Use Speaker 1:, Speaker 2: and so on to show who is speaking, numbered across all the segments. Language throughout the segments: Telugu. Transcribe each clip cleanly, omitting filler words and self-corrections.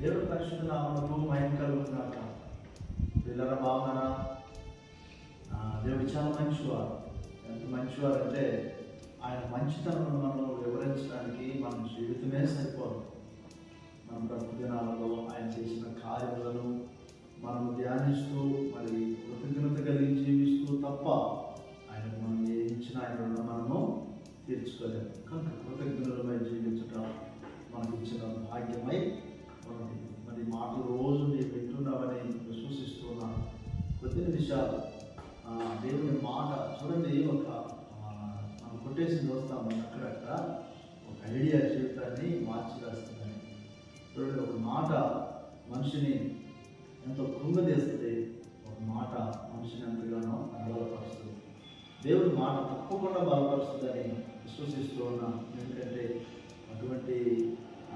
Speaker 1: దేవుని పరిశుద్ధ నామమునకు మహిమ కలుగును గాక. పిల్లల భావన దేవుడు చాలా మంచివారు. ఎంత మంచివారు అంటే ఆయన మంచితనం మనం వివరించడానికి మన జీవితమే సరిపోదు. మన బ్రతుకుదినాలలో ఆయన చేసిన కార్యములను మనం ధ్యానిస్తూ మరి కృతజ్ఞత కలిగి జీవిస్తూ తప్ప ఆయనకు మనం ఏ ఇచ్చిన ఆయన మనము తీర్చుకోలేము. కనుక కృతజ్ఞతలమై జీవించటం మనకు ఇచ్చిన భాగ్యమై ఉన్నది. మరి మాటలు రోజు నేను వింటున్నామని విశ్వసిస్తున్నాను. కొద్ది నిమిషాలు దేవుని మాట చూడండి. మనం కొట్టేసి చూస్తాము అక్కడక్కడ ఒక ఐడియా జీవితాన్ని మార్చి వేస్తుందని. చూడండి, ఒక మాట మనిషిని ఎంతో కృంగదీస్తుంది, ఒక మాట మనిషిని ఎంతగానో బలపరుస్తుంది. దేవుడి మాట తప్పకుండా బలపరుస్తుందని విశ్వసిస్తూ ఉన్నాను. ఎందుకంటే అటువంటి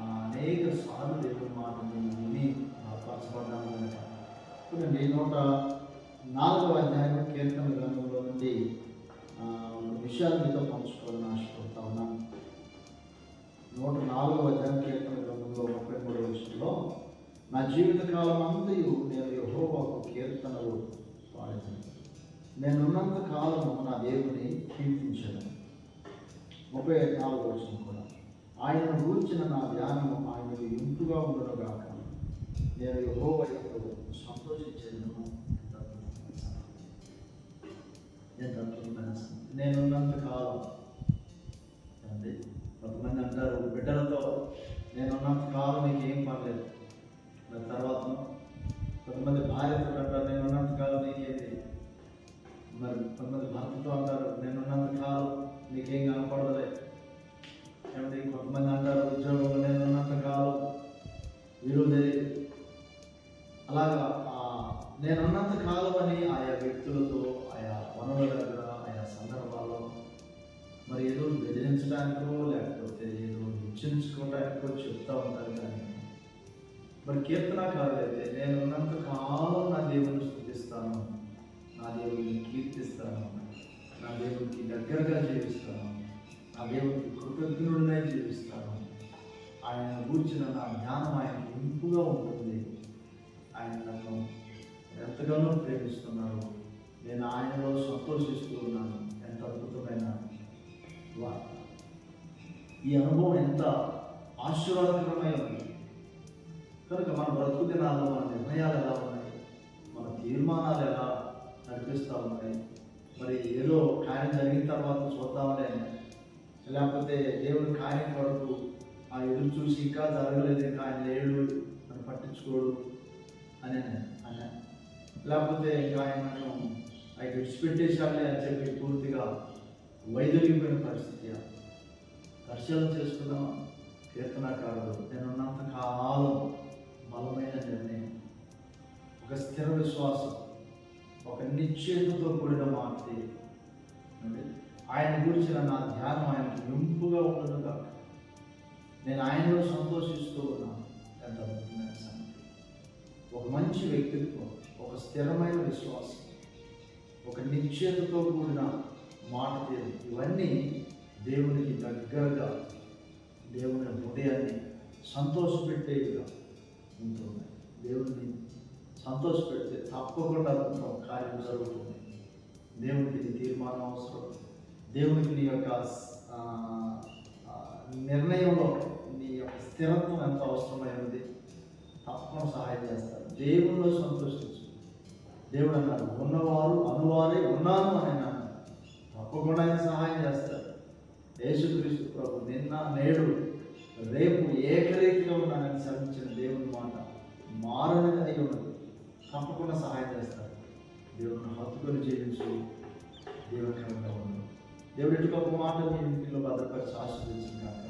Speaker 1: అనేక సార్లు దేవుడి మాట నేను విని బలపరచబడ్డాను కనుక. చూడండి, 104వ అధ్యాయం కీర్తన గ్రంథంలో నుండి ఒక విషయాలు మీతో పంచుకోవాలని ఆశపడతా ఉన్నాను. 104వ అధ్యాయం కీర్తన గ్రంథంలో 33వ వచనంలో, నా జీవితకాలం అంతయు నేను యెహోవాకు కీర్తనలు పాడేదాను, నేనున్నంత కాలము నా దేవుని కీర్తించాను. 34వ వచనం కూడా, ఆయనను గూర్చిన నా ధ్యానము ఆయనకు ఇంపుగా ఉండునుగాక, నేను యెహోవా యందు సంతోషించేదను. నేనున్నంత కాలం అంటే కొంతమంది అంటారు బిడ్డలతో నేనున్నంత కాలం నీకు ఏం పర్లేదు. దాని తర్వాత కొంతమంది భార్యతో అంటారు నేనున్నంత కాలం నీకేంటి. మరి కొంతమంది భర్తతో అంటారు నేనున్నంత కాలం నీకేం కనపడదులే. ఏమంటే కొంతమంది అంటారు ఉద్యోగంలో నేనున్నంత కాలం విలువ తెలియదు. అలాగా నేనున్నంత కాలం అని ఆయా వ్యక్తులతో, ఆయా వనరుల దగ్గర, ఆయా సందర్భాల్లో మరి ఏదో బెదిరించడానికో లేకపోతే ఏదో నిశ్చయించుకోవడానికో చెప్తూ ఉంటారు. కానీ మరి కీర్తనకారులు అయితే నేనున్నంత కాలం నా దేవుని స్తుతిస్తాను, నా దేవుడిని కీర్తిస్తాను, నా దేవుడికి దగ్గరగా జీవిస్తాను, నా దేవుడికి కృతజ్ఞుడినై జీవిస్తాను, ఆయన కూర్చున్న నా జ్ఞానం ఆయనకు ఇంపుగా ఉంటుంది, ఆయన నన్ను ఎంతగానో ప్రేమిస్తున్నారు, నేను ఆయనలో సంతోషిస్తూ ఉన్నాను. ఎంత అద్భుతమైన వార్త! ఈ అనుభవం ఎంత ఆశీర్వాదకరమై ఉంది. కనుక మన బ్రతుకు దినాల్లో మన నిర్ణయాలు ఎలా ఉన్నాయి, మన తీర్మానాలు ఎలా నడిపిస్తూ ఉన్నాయి. మరి ఏదో కార్యం జరిగిన తర్వాత చూద్దామని, లేకపోతే దేవుడి కార్యం వరకు ఆ ఎదురు చూసి ఇంకా జరగలేదు, ఇంకా ఆయన లేడు అని పట్టించుకోడు అని అన్నా, లేకపోతే ఇంకా ఆయనను ఆయన విడిచిపెట్టేశాలే అని చెప్పి పూర్తిగా వైదొలిగిపోయిన పరిస్థితి. పరిశీలన చేసుకున్నాం. కీర్తనకారులు నేనున్నంత కాలం బలమైన నిర్ణయం, ఒక స్థిర విశ్వాసం, ఒక నిశ్చయతతో కూడిన మాట. ఆయన గురించిన నా ధ్యానం ఆయనకు ఇంపుగా ఉండదు కాక, నేను ఆయనలో సంతోషిస్తూ ఉన్నాను. ఎంత అద్భుతమైన సంగతి! ఒక మంచి వ్యక్తిత్వం, ఒక స్థిరమైన విశ్వాసం, ఒక నిశ్చయతతో కూడిన మాట తీరు, ఇవన్నీ దేవునికి దగ్గరగా దేవుని హృదయాన్ని సంతోషపెట్టేవిగా ఉంటున్నాయి. దేవుడిని సంతోషపెడితే తప్పకుండా కార్యం జరుగుతుంది. దేవునికి నీ తీర్మానం అవసరం. దేవునికి నీ యొక్క నిర్ణయంలో నీ యొక్క స్థిరత్వం ఎంత అవసరమైనది. తప్పకుండా సహాయం చేస్తారు. దేవునిలో సంతోషించు. దేవుడు అన్నారు ఉన్నవారు అనువారే ఉన్నాను అని అన్నారు. తప్పకుండా ఆయన సహాయం చేస్తారు. యేసుక్రీస్తు ప్రభు నిన్న నేడు రేపు ఏకరీతిగా ఉన్నానని శ్రమించిన దేవుని మాట మారనిది అయి ఉన్నది. తప్పకుండా సహాయం చేస్తారు. దేవుడిని హత్తుకొని జీవించు. దేవునికరంగా ఉండదు. దేవుడి ఇంటికి ఒక మాట మీ ఇంటిలో భద్రపరిచి ఆశీర్వదించిన కాక.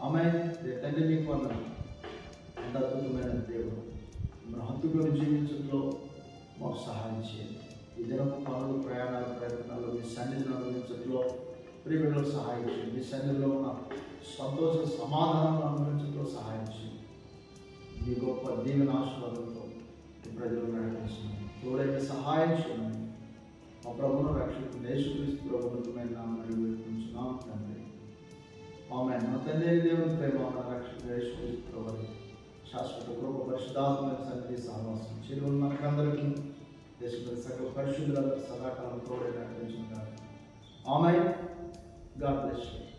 Speaker 1: ఆమేన్. తండ్రి మీకు వందనాలు. ఎంత అద్భుతమైన దేవుడు. మన హత్తుకొని జీవించడంలో మాకు సహాయం చేయండి. ఈ దినపు పనులు, ప్రయాణాలు, ప్రయత్నాలు మీ సన్నిధిని అనుభవించడంలో ప్రియలకు సహాయం చేయండి. మీ సన్నిధిలో ఉన్న సంతోష సమాధానం అనుభవించడంలో సహాయం చేయండి. మీ గొప్ప దీవెన ఆశీర్వాదంతో ఈ ప్రజలు నడిపిస్తున్నాం. తోడైతే సహాయం చేయండి. మా ప్రభువును రక్షకుడు యేసుక్రీస్తు ప్రభుత్వమైన నామములో వేడుకుంటున్నాం తండ్రి. ఆమేన్. మా తండ్రి దేవుని ప్రేమ, మన రక్షకుడు యేసుక్రీస్తు ప్రభు శాశ్వత కృప పరిశుద్ధాత్మ సన్నిధి సహవాసం చిరు మనకందరికీ దేశంలో సకల పరిశుద్ధులకు సదాకాలం తోడే నడిపించుకుంటారు. ఆమెన్. God bless you.